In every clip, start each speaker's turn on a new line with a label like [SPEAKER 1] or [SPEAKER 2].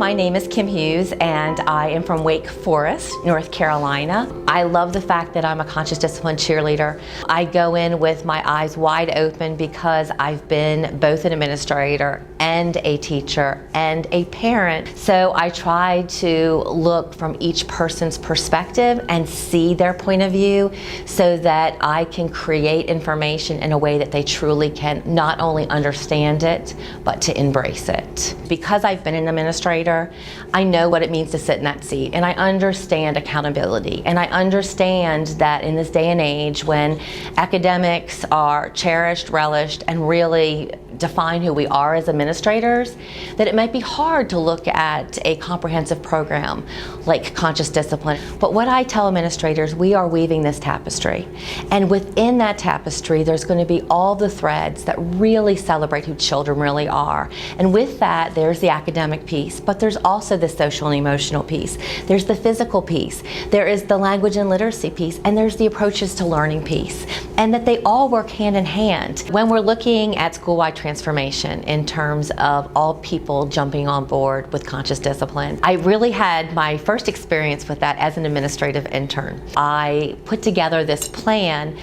[SPEAKER 1] my name is Kim Hughes and I am from Wake Forest, North Carolina. I love the fact that I'm a conscious discipline cheerleader. I go in with my eyes wide open because I've been both an administrator and a teacher and a parent. So I try to look from each person's perspective and see their point of view so that I can create information in a way that they truly can not only understand it, but to embrace it. Because I've been an administrator, I know what it means to sit in that seat, and I understand accountability, and I understand that in this day and age when academics are cherished, relished, and really define who we are as administrators, that it might be hard to look at a comprehensive program like conscious discipline. But what I tell administrators, we are weaving this tapestry. And within that tapestry, there's going to be all the threads that really celebrate who children really are. And with that, there's the academic piece, but there's also the social and emotional piece. There's the physical piece. There is the language and literacy piece, and there's the approaches to learning piece. And that they all work hand in hand. When we're looking at school-wide transformation in terms of all people jumping on board with conscious discipline, I really had my first experience with that as an administrative intern. I put together this plan,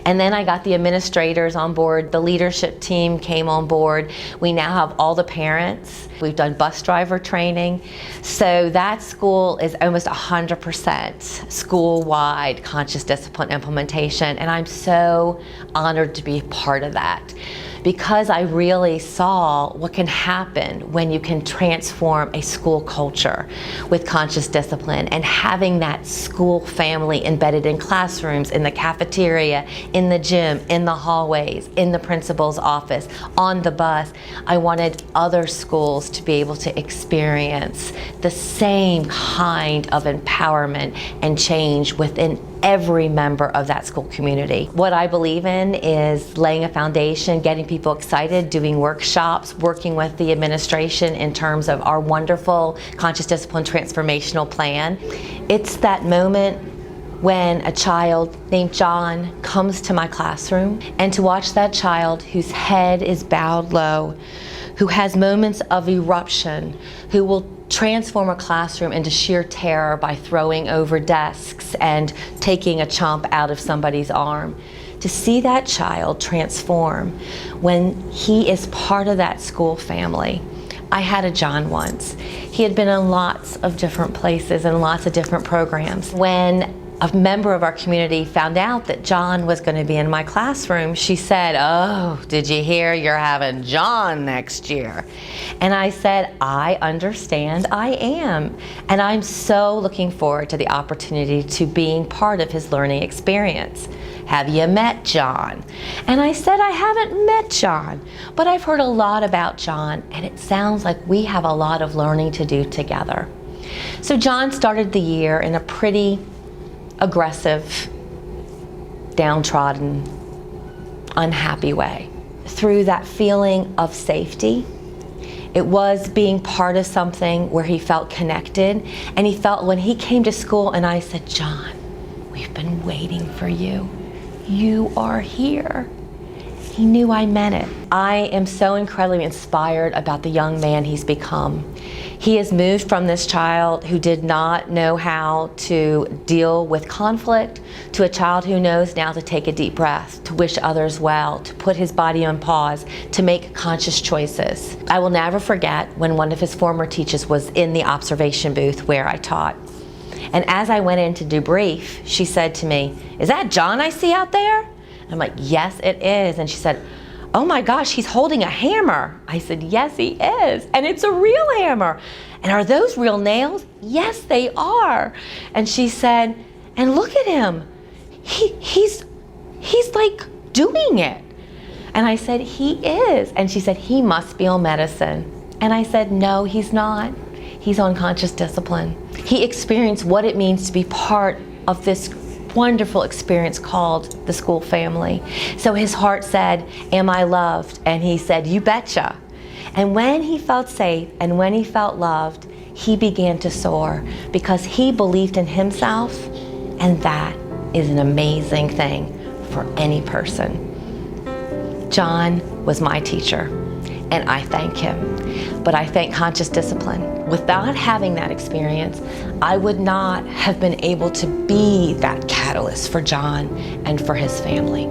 [SPEAKER 1] and then I got the administrators on board, the leadership team came on board. We now have all the parents. We've done bus driver training. So that school is almost 100% school-wide conscious discipline implementation, and I'm so honored to be part of that, because I really saw what can happen when you can transform a school culture with conscious discipline, and having that school family embedded in classrooms, in the cafeteria, in the gym, in the hallways, in the principal's office, on the bus. I wanted other schools to be able to experience the same kind of empowerment and change within every member of that school community. What I believe in is laying a foundation, getting people excited, doing workshops, working with the administration in terms of our wonderful conscious discipline transformational plan. It's that moment when a child named John comes to my classroom, and to watch that child whose head is bowed low, who has moments of eruption, who will transform a classroom into sheer terror by throwing over desks and taking a chomp out of somebody's arm. To see that child transform when he is part of that school family. I had a John once. He had been in lots of different places and lots of different programs. When a member of our community found out that John was going to be in my classroom, she said, "Oh, did you hear you're having John next year?" And I said, "I understand, I am. And I'm so looking forward to the opportunity to being part of his learning experience. Have you met John?" And I said, "I haven't met John, but I've heard a lot about John, and it sounds like we have a lot of learning to do together." So John started the year in a pretty aggressive, downtrodden, unhappy way. Through that feeling of safety, it was being part of something where he felt connected, and he felt when he came to school and I said, "John, we've been waiting for you. You are here." He knew I meant it. I am so incredibly inspired about the young man he's become. He has moved from this child who did not know how to deal with conflict to a child who knows now to take a deep breath, to wish others well, to put his body on pause, to make conscious choices. I will never forget when one of his former teachers was in the observation booth where I taught. And as I went in to debrief, she said to me, "Is that John I see out there?" I'm like, "Yes, it is." And she said, "Oh my gosh, he's holding a hammer." I said, "Yes, he is. And it's a real hammer." "And are those real nails?" "Yes, they are." And she said, "And look at him. He's like doing it." And I said, "He is." And she said, "He must be on medicine." And I said, "No, he's not. He's on conscious discipline." He experienced what it means to be part of this wonderful experience called the school family. So his heart said, "Am I loved?" And he said, "You betcha." And when he felt safe and when he felt loved, he began to soar because he believed in himself, and that is an amazing thing for any person. John was my teacher, and I thank him. But I thank conscious discipline. Without having that experience, I would not have been able to be that catalyst for John and for his family.